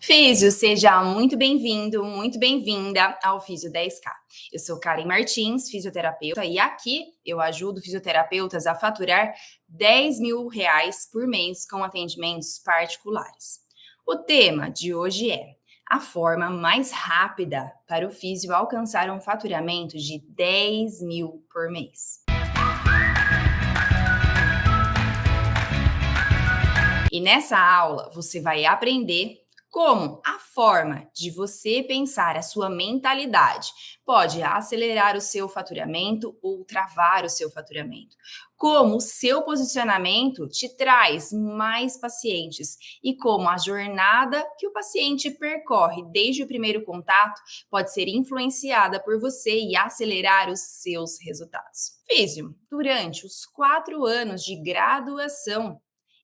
Físio, seja muito bem-vindo, muito bem-vinda ao Físio 10K. Eu sou Karen Martins, fisioterapeuta, e aqui eu ajudo fisioterapeutas a faturar R$ 10.000 por mês com atendimentos particulares. O tema de hoje é a forma mais rápida para o físio alcançar um faturamento de 10 mil por mês. E nessa aula você vai aprender como a forma de você pensar, a sua mentalidade, pode acelerar o seu faturamento ou travar o seu faturamento. Como o seu posicionamento te traz mais pacientes e como a jornada que o paciente percorre desde o primeiro contato pode ser influenciada por você e acelerar os seus resultados. Físio, durante os 4 anos de graduação,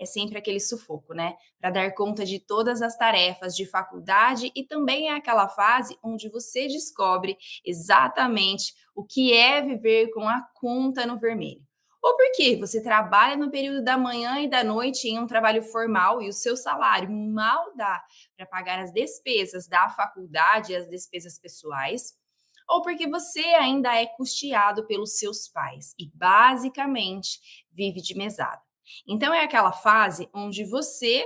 é sempre aquele sufoco, né? Para dar conta de todas as tarefas de faculdade e também é aquela fase onde você descobre exatamente o que é viver com a conta no vermelho. Ou porque você trabalha no período da manhã e da noite em um trabalho formal e o seu salário mal dá para pagar as despesas da faculdade e as despesas pessoais, ou porque você ainda é custeado pelos seus pais e basicamente vive de mesada. Então é aquela fase onde você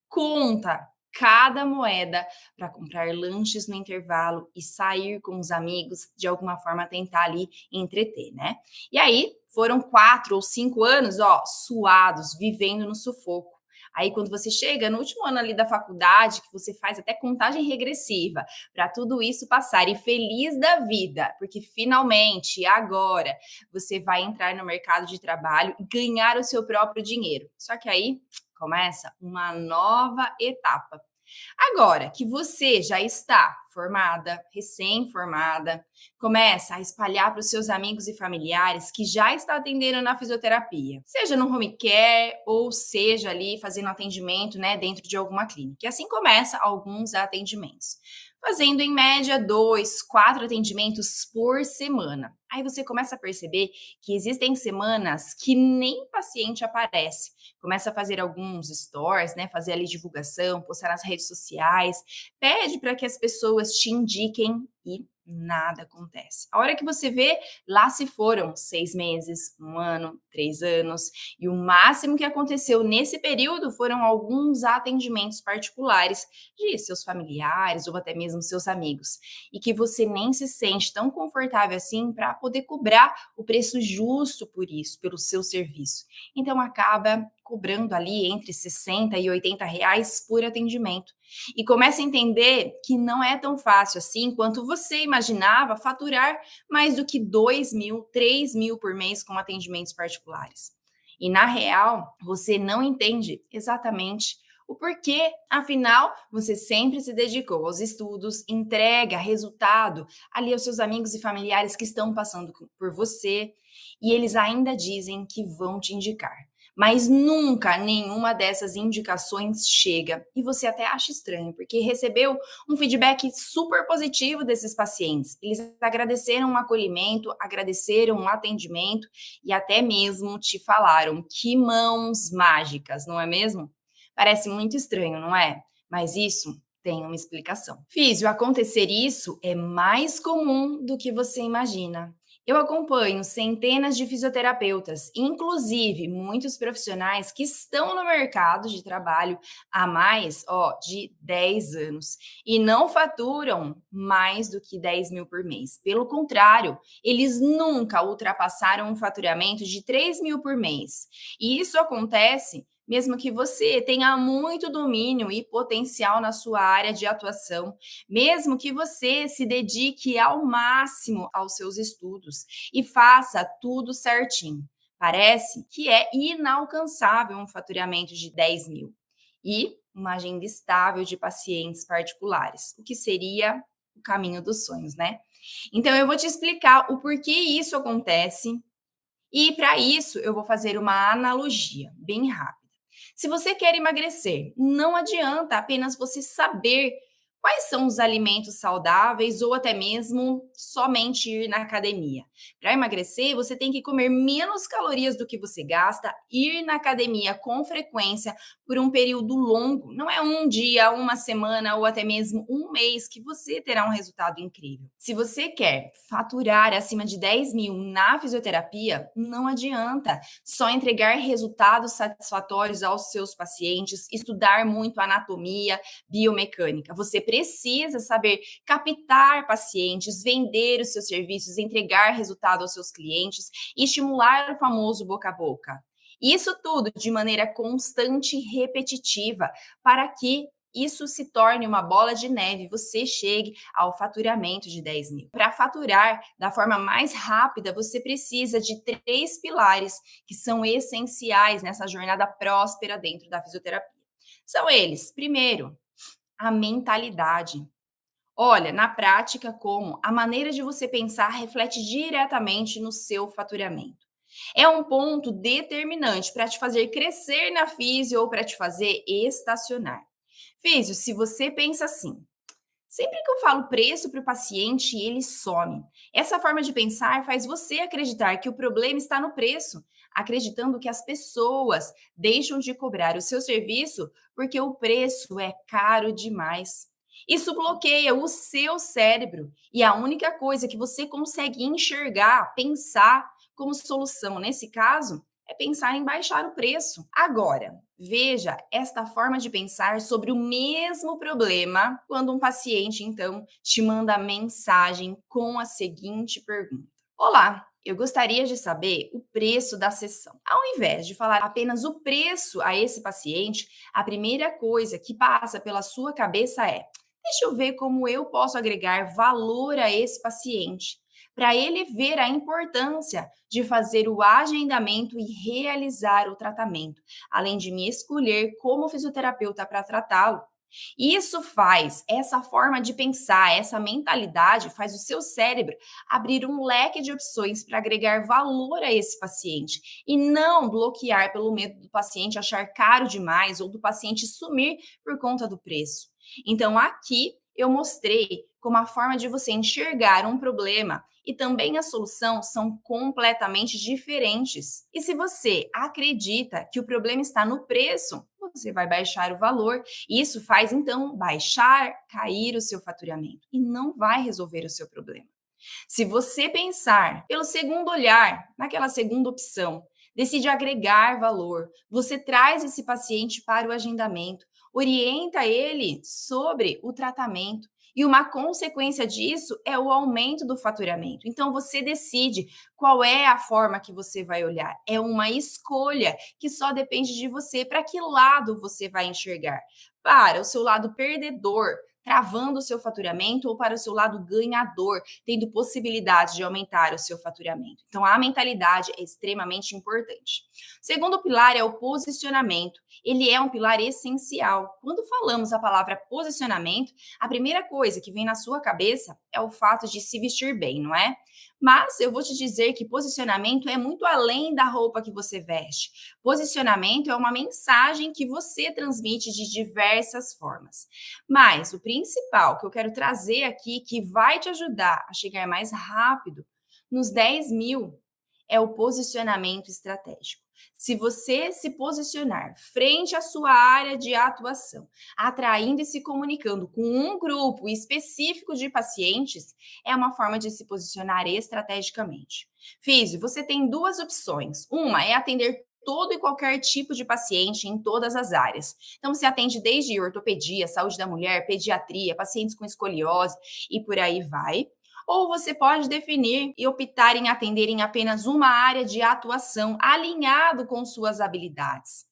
conta cada moeda para comprar lanches no intervalo e sair com os amigos, de alguma forma tentar ali entreter, né? E aí foram 4 ou 5 anos, ó, suados, vivendo no sufoco. Aí, quando você chega no último ano ali da faculdade, que você faz até contagem regressiva para tudo isso passar e feliz da vida, porque finalmente, agora, você vai entrar no mercado de trabalho e ganhar o seu próprio dinheiro. Só que aí começa uma nova etapa. Agora que você já está formada, recém-formada, começa a espalhar para os seus amigos e familiares que já está atendendo na fisioterapia, seja no home care ou seja ali fazendo atendimento, né, dentro de alguma clínica. E assim começa alguns atendimentos, fazendo em média 2, 4 atendimentos por semana. Aí você começa a perceber que existem semanas que nem paciente aparece. Começa a fazer alguns stories, né? Fazer ali divulgação, postar nas redes sociais, pede para que as pessoas te indiquem e nada acontece. A hora que você vê, lá se foram 6 meses, um ano, 3 anos, e o máximo que aconteceu nesse período foram alguns atendimentos particulares de seus familiares ou até mesmo seus amigos, e que você nem se sente tão confortável assim para poder cobrar o preço justo por isso, pelo seu serviço. Então acaba cobrando ali entre 60 e 80 reais por atendimento. E começa a entender que não é tão fácil assim quanto você imaginava faturar mais do que 2 mil, 3 mil por mês com atendimentos particulares. E na real, você não entende exatamente o porquê, afinal, você sempre se dedicou aos estudos, entrega resultado ali aos seus amigos e familiares que estão passando por você, e eles ainda dizem que vão te indicar. Mas nunca nenhuma dessas indicações chega. E você até acha estranho, porque recebeu um feedback super positivo desses pacientes. Eles agradeceram o acolhimento, agradeceram o atendimento e até mesmo te falaram que mãos mágicas, não é mesmo? Parece muito estranho, não é? Mas isso tem uma explicação. Físio, acontecer isso é mais comum do que você imagina. Eu acompanho centenas de fisioterapeutas, inclusive muitos profissionais que estão no mercado de trabalho há mais, de 10 anos e não faturam mais do que 10 mil por mês. Pelo contrário, eles nunca ultrapassaram um faturamento de 3 mil por mês. E isso acontece mesmo que você tenha muito domínio e potencial na sua área de atuação, mesmo que você se dedique ao máximo aos seus estudos e faça tudo certinho. Parece que é inalcançável um faturamento de 10 mil e uma agenda estável de pacientes particulares, o que seria o caminho dos sonhos, né? Então, eu vou te explicar o porquê isso acontece e, para isso, eu vou fazer uma analogia bem rápida. Se você quer emagrecer, não adianta apenas você saber Quais são os alimentos saudáveis ou até mesmo somente ir na academia? Para emagrecer, você tem que comer menos calorias do que você gasta, ir na academia com frequência por um período longo. Não é um dia, uma semana ou até mesmo um mês que você terá um resultado incrível. Se você quer faturar acima de 10 mil na fisioterapia, não adianta só entregar resultados satisfatórios aos seus pacientes, estudar muito anatomia, biomecânica. Você precisa saber captar pacientes, vender os seus serviços, entregar resultado aos seus clientes e estimular o famoso boca a boca. Isso tudo de maneira constante e repetitiva, para que isso se torne uma bola de neve e você chegue ao faturamento de 10 mil. Para faturar da forma mais rápida, você precisa de três pilares que são essenciais nessa jornada próspera dentro da fisioterapia. São eles: primeiro, a mentalidade. Olha, na prática, como a maneira de você pensar reflete diretamente no seu faturamento. É um ponto determinante para te fazer crescer na físio ou para te fazer estacionar. Físio, se você pensa assim: sempre que eu falo preço para o paciente, ele some. Essa forma de pensar faz você acreditar que o problema está no preço, acreditando que as pessoas deixam de cobrar o seu serviço porque o preço é caro demais. Isso bloqueia o seu cérebro e a única coisa que você consegue enxergar, pensar como solução nesse caso é pensar em baixar o preço. Agora, veja esta forma de pensar sobre o mesmo problema quando um paciente, então, te manda mensagem com a seguinte pergunta: Olá, eu gostaria de saber o preço da sessão. Ao invés de falar apenas o preço a esse paciente, a primeira coisa que passa pela sua cabeça é: deixa eu ver como eu posso agregar valor a esse paciente, para ele ver a importância de fazer o agendamento e realizar o tratamento, além de me escolher como fisioterapeuta para tratá-lo. Isso faz, essa forma de pensar, essa mentalidade faz o seu cérebro abrir um leque de opções para agregar valor a esse paciente e não bloquear pelo medo do paciente achar caro demais ou do paciente sumir por conta do preço. Então, aqui eu mostrei como a forma de você enxergar um problema e também a solução são completamente diferentes. E se você acredita que o problema está no preço, você vai baixar o valor. E isso faz então baixar, cair o seu faturamento e não vai resolver o seu problema. Se você pensar pelo segundo olhar, naquela segunda opção, decide agregar valor, você traz esse paciente para o agendamento, orienta ele sobre o tratamento. E uma consequência disso é o aumento do faturamento. Então, você decide qual é a forma que você vai olhar. É uma escolha que só depende de você para que lado você vai enxergar. Para o seu lado perdedor, travando o seu faturamento, ou para o seu lado ganhador, tendo possibilidade de aumentar o seu faturamento. Então, a mentalidade é extremamente importante. Segundo pilar é o posicionamento. Ele é um pilar essencial. Quando falamos a palavra posicionamento, a primeira coisa que vem na sua cabeça é o fato de se vestir bem, não é? Mas eu vou te dizer que posicionamento é muito além da roupa que você veste. Posicionamento é uma mensagem que você transmite de diversas formas. Mas o principal que eu quero trazer aqui, que vai te ajudar a chegar mais rápido nos 10 mil, é o posicionamento estratégico. Se você se posicionar frente à sua área de atuação, atraindo e se comunicando com um grupo específico de pacientes, é uma forma de se posicionar estrategicamente. Físio, você tem duas opções. Uma é atender todo e qualquer tipo de paciente em todas as áreas. Então, você atende desde ortopedia, saúde da mulher, pediatria, pacientes com escoliose e por aí vai. Ou você pode definir e optar em atender em apenas uma área de atuação, alinhado com suas habilidades.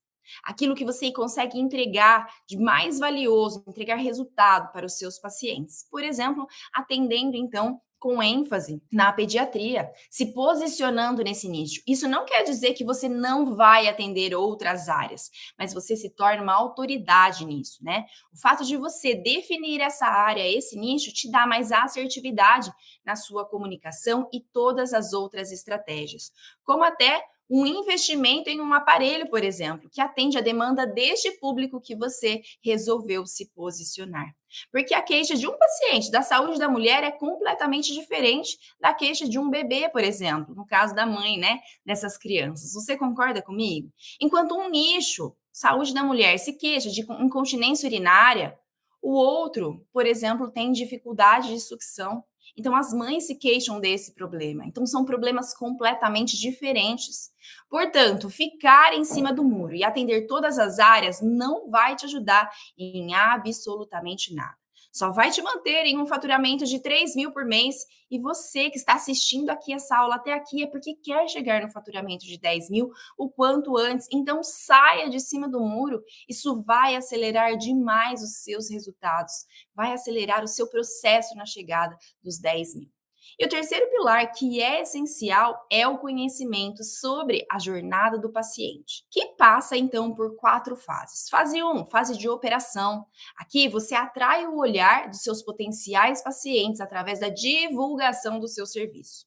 Aquilo que você consegue entregar de mais valioso, entregar resultado para os seus pacientes. Por exemplo, atendendo então com ênfase na pediatria, se posicionando nesse nicho. Isso não quer dizer que você não vai atender outras áreas, mas você se torna uma autoridade nisso, né? O fato de você definir essa área, esse nicho, te dá mais assertividade na sua comunicação e todas as outras estratégias, como até um investimento em um aparelho, por exemplo, que atende a demanda deste público que você resolveu se posicionar. Porque a queixa de um paciente da saúde da mulher é completamente diferente da queixa de um bebê, por exemplo, no caso da mãe, né, dessas crianças. Você concorda comigo? Enquanto um nicho, saúde da mulher, se queixa de incontinência urinária, o outro, por exemplo, tem dificuldade de sucção. Então, as mães se queixam desse problema. Então, são problemas completamente diferentes. Portanto, ficar em cima do muro e atender todas as áreas não vai te ajudar em absolutamente nada. Só vai te manter em um faturamento de 3.000 por mês. E você que está assistindo aqui essa aula até aqui é porque quer chegar no faturamento de 10.000 o quanto antes. Então, saia de cima do muro. Isso vai acelerar demais os seus resultados. Vai acelerar o seu processo na chegada dos 10.000. E o terceiro pilar, que é essencial, é o conhecimento sobre a jornada do paciente, que passa então por 4 fases. Fase 1, fase de operação. Aqui você atrai o olhar dos seus potenciais pacientes através da divulgação do seu serviço.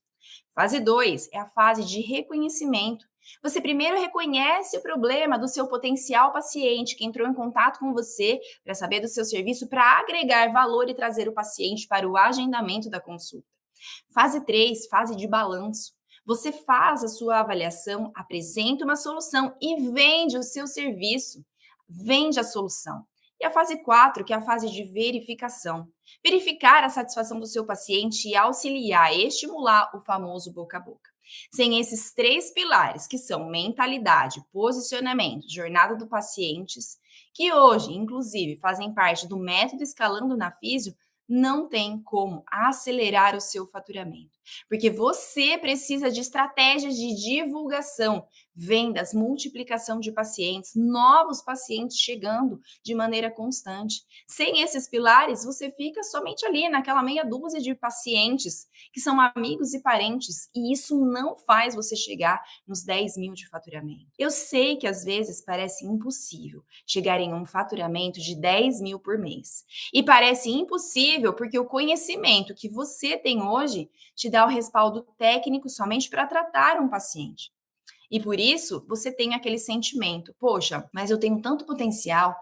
Fase 2 é a fase de reconhecimento. Você primeiro reconhece o problema do seu potencial paciente que entrou em contato com você para saber do seu serviço, para agregar valor e trazer o paciente para o agendamento da consulta. Fase 3, fase de balanço. Você faz a sua avaliação, apresenta uma solução e vende o seu serviço. Vende a solução. E a fase 4, que é a fase de verificação. Verificar a satisfação do seu paciente e auxiliar, estimular o famoso boca a boca. Sem esses 3 pilares, que são mentalidade, posicionamento, jornada do pacientes, que hoje, inclusive, fazem parte do método Escalando na Físio, não tem como acelerar o seu faturamento, porque você precisa de estratégias de divulgação, vendas, multiplicação de pacientes, novos pacientes chegando de maneira constante. Sem esses pilares, você fica somente ali naquela meia dúzia de pacientes que são amigos e parentes, e isso não faz você chegar nos 10.000 de faturamento. Eu sei que às vezes parece impossível chegar em um faturamento de 10.000 por mês, e parece impossível porque o conhecimento que você tem hoje te dá o respaldo técnico somente para tratar um paciente. E por isso você tem aquele sentimento: poxa, mas eu tenho tanto potencial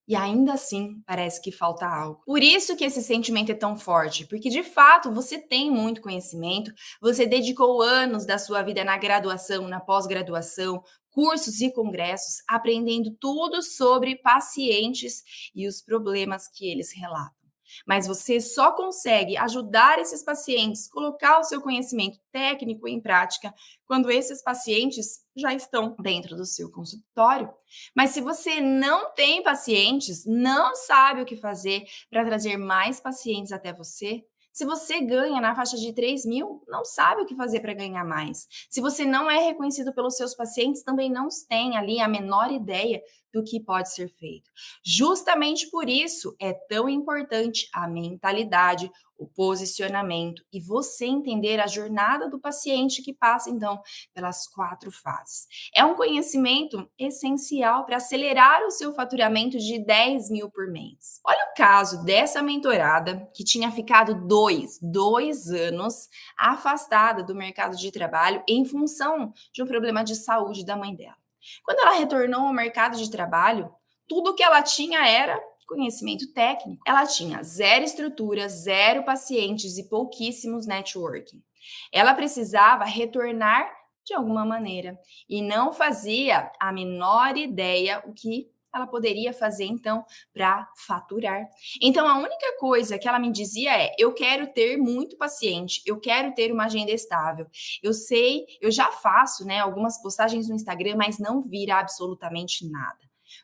e ainda assim parece que falta algo. Por isso que esse sentimento é tão forte, porque de fato você tem muito conhecimento, você dedicou anos da sua vida na graduação, na pós-graduação, cursos e congressos, aprendendo tudo sobre pacientes e os problemas que eles relatam. Mas você só consegue ajudar esses pacientes, colocar o seu conhecimento técnico em prática, quando esses pacientes já estão dentro do seu consultório. Mas se você não tem pacientes, não sabe o que fazer para trazer mais pacientes até você, se você ganha na faixa de 3.000, não sabe o que fazer para ganhar mais. Se você não é reconhecido pelos seus pacientes, também não tem ali a menor ideia do que pode ser feito. Justamente por isso é tão importante a mentalidade, o posicionamento e você entender a jornada do paciente que passa, então, pelas 4 fases. É um conhecimento essencial para acelerar o seu faturamento de 10.000 por mês. Olha o caso dessa mentorada que tinha ficado dois anos afastada do mercado de trabalho em função de um problema de saúde da mãe dela. Quando ela retornou ao mercado de trabalho, tudo que ela tinha era conhecimento técnico. Ela tinha zero estrutura, zero pacientes e pouquíssimos networking. Ela precisava retornar de alguma maneira e não fazia a menor ideia o que ela poderia fazer então para faturar. Então a única coisa que ela me dizia é: eu quero ter muito paciente, eu quero ter uma agenda estável. Eu sei, eu já faço, né, algumas postagens no Instagram, mas não vira absolutamente nada.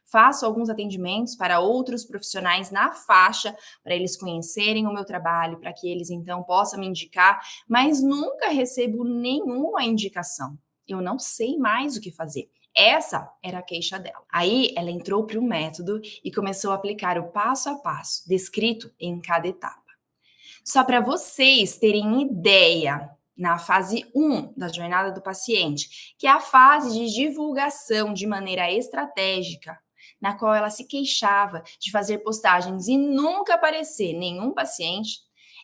Faço alguns atendimentos para outros profissionais na faixa, para eles conhecerem o meu trabalho, para que eles então possam me indicar, mas nunca recebo nenhuma indicação. Eu não sei mais o que fazer. Essa era a queixa dela. Aí ela entrou para o método e começou a aplicar o passo a passo, descrito em cada etapa. Só para vocês terem ideia, na fase 1 da jornada do paciente, que é a fase de divulgação de maneira estratégica, na qual ela se queixava de fazer postagens e nunca aparecer nenhum paciente,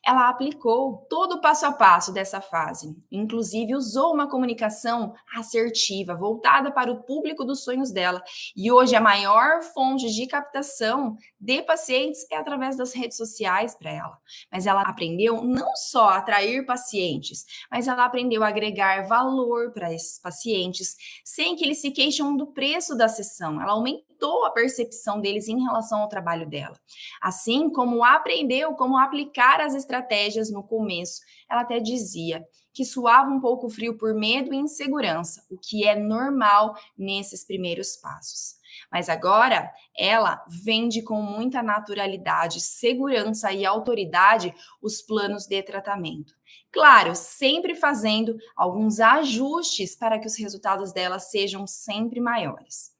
Ela aplicou todo o passo a passo dessa fase, inclusive usou uma comunicação assertiva, voltada para o público dos sonhos dela. E hoje a maior fonte de captação de pacientes é através das redes sociais para ela. Mas ela aprendeu não só a atrair pacientes, mas ela aprendeu a agregar valor para esses pacientes, sem que eles se queixem do preço da sessão. Ela aumentou a percepção deles em relação ao trabalho dela. Assim como aprendeu como aplicar as estratégias no começo, ela até dizia que suava um pouco frio por medo e insegurança, o que é normal nesses primeiros passos. Mas agora ela vende com muita naturalidade, segurança e autoridade os planos de tratamento. Claro, sempre fazendo alguns ajustes para que os resultados dela sejam sempre maiores.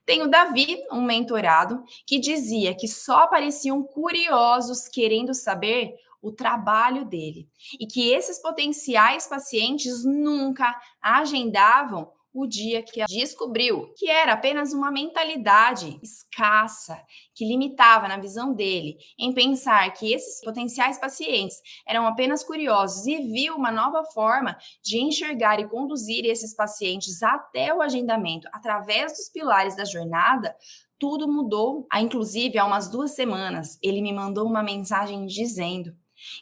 Tem o Davi, um mentorado, que dizia que só apareciam curiosos querendo saber o trabalho dele e que esses potenciais pacientes nunca agendavam o dia que descobriu que era apenas uma mentalidade escassa que limitava na visão dele em pensar que esses potenciais pacientes eram apenas curiosos e viu uma nova forma de enxergar e conduzir esses pacientes até o agendamento através dos pilares da jornada, tudo mudou. Inclusive, há umas 2 semanas, ele me mandou uma mensagem dizendo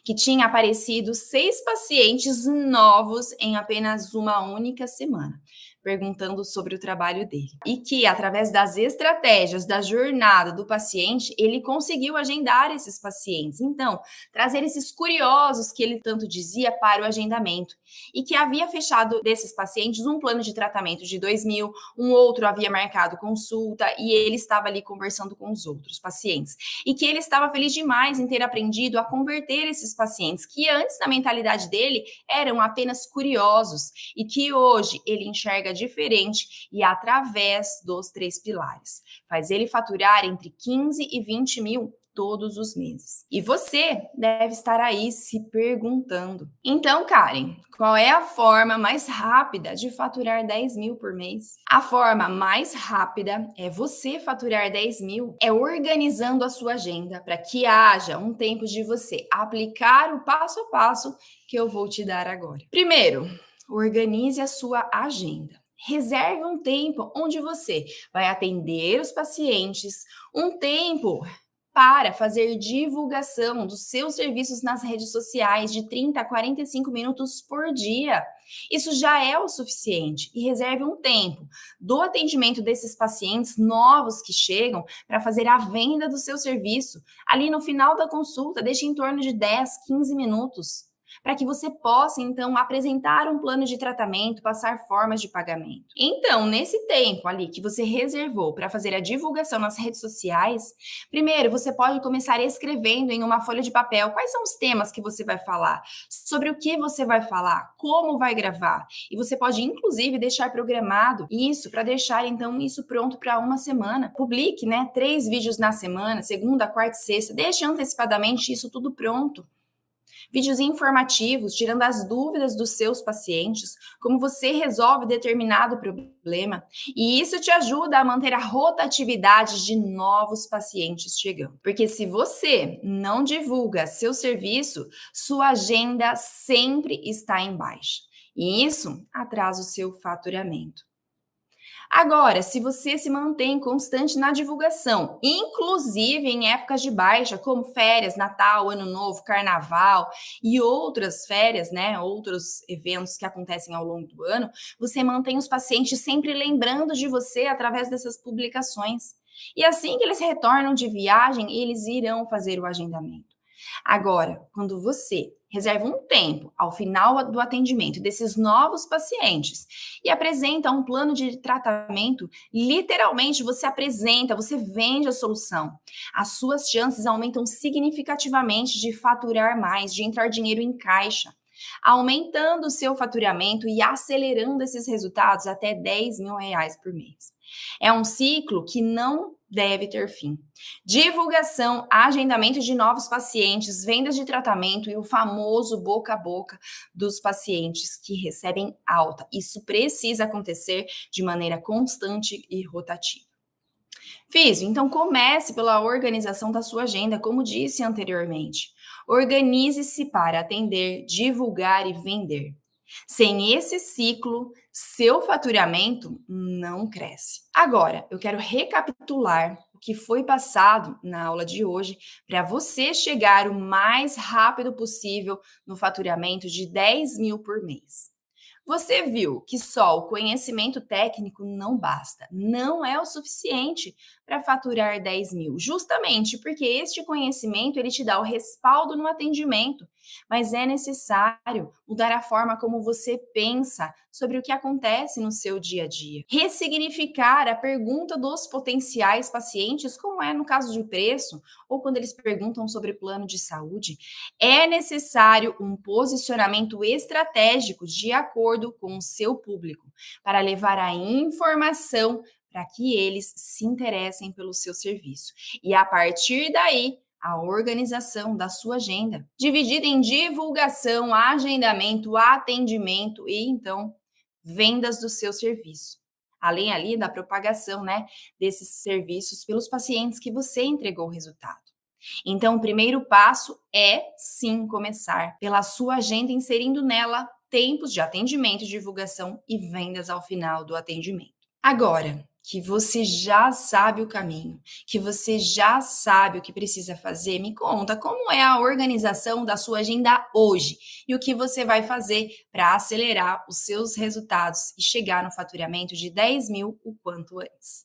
que tinha aparecido 6 pacientes novos em apenas uma única semana, perguntando sobre o trabalho dele. E que, através das estratégias da jornada do paciente, ele conseguiu agendar esses pacientes. Então, trazer esses curiosos que ele tanto dizia para o agendamento. E que havia fechado desses pacientes um plano de tratamento de 2.000, um outro havia marcado consulta e ele estava ali conversando com os outros pacientes. E que ele estava feliz demais em ter aprendido a converter esses pacientes que antes, na mentalidade dele, eram apenas curiosos e que hoje ele enxerga diferente e através dos 3 pilares. Faz ele faturar entre 15 e 20 mil todos os meses. E você deve estar aí se perguntando: então, Karen, qual é a forma mais rápida de faturar 10 mil por mês? A forma mais rápida é você faturar 10 mil, é organizando a sua agenda para que haja um tempo de você aplicar o passo a passo que eu vou te dar agora. Primeiro, organize a sua agenda. Reserve um tempo onde você vai atender os pacientes, um tempo para fazer divulgação dos seus serviços nas redes sociais de 30 a 45 minutos por dia. Isso já é o suficiente. E reserve um tempo do atendimento desses pacientes novos que chegam para fazer a venda do seu serviço. Ali no final da consulta, deixe em torno de 10, 15 minutos, para que você possa, então, apresentar um plano de tratamento, passar formas de pagamento. Então, nesse tempo ali que você reservou para fazer a divulgação nas redes sociais, primeiro você pode começar escrevendo em uma folha de papel quais são os temas que você vai falar, sobre o que você vai falar, como vai gravar. E você pode, inclusive, deixar programado isso para deixar, então, isso pronto para uma semana. Publique, 3 vídeos na semana, segunda, quarta e sexta. Deixe antecipadamente isso tudo pronto. Vídeos informativos, tirando as dúvidas dos seus pacientes, como você resolve determinado problema, e isso te ajuda a manter a rotatividade de novos pacientes chegando. Porque se você não divulga seu serviço, sua agenda sempre está em baixa, e isso atrasa o seu faturamento. Agora, se você se mantém constante na divulgação, inclusive em épocas de baixa, como férias, Natal, Ano Novo, Carnaval e outras férias, outros eventos que acontecem ao longo do ano, você mantém os pacientes sempre lembrando de você através dessas publicações. E assim que eles retornam de viagem, eles irão fazer o agendamento. Agora, quando você reserva um tempo ao final do atendimento desses novos pacientes e apresenta um plano de tratamento, literalmente você apresenta, você vende a solução. As suas chances aumentam significativamente de faturar mais, de entrar dinheiro em caixa, aumentando o seu faturamento e acelerando esses resultados até 10 mil reais por mês. É um ciclo que não deve ter fim. Divulgação, agendamento de novos pacientes, vendas de tratamento e o famoso boca a boca dos pacientes que recebem alta. Isso precisa acontecer de maneira constante e rotativa. Fiz, então comece pela organização da sua agenda, como disse anteriormente. Organize-se para atender, divulgar e vender. Sem esse ciclo, seu faturamento não cresce. Agora, eu quero recapitular o que foi passado na aula de hoje para você chegar o mais rápido possível no faturamento de 10.000 por mês. Você viu que só o conhecimento técnico não basta, não é o suficiente para faturar 10.000, justamente porque este conhecimento ele te dá o respaldo no atendimento, mas é necessário mudar a forma como você pensa sobre o que acontece no seu dia a dia. Ressignificar a pergunta dos potenciais pacientes, como é no caso de preço, ou quando eles perguntam sobre plano de saúde, é necessário um posicionamento estratégico de acordo com o seu público, para levar a informação para que eles se interessem pelo seu serviço. E a partir daí, a organização da sua agenda, dividida em divulgação, agendamento, atendimento e então vendas do seu serviço. Além ali da propagação, né, desses serviços pelos pacientes que você entregou o resultado. Então, o primeiro passo é sim começar pela sua agenda, inserindo nela tempos de atendimento, divulgação e vendas ao final do atendimento. Agora que você já sabe o caminho, que você já sabe o que precisa fazer, me conta como é a organização da sua agenda hoje e o que você vai fazer para acelerar os seus resultados e chegar no faturamento de 10.000 o quanto antes.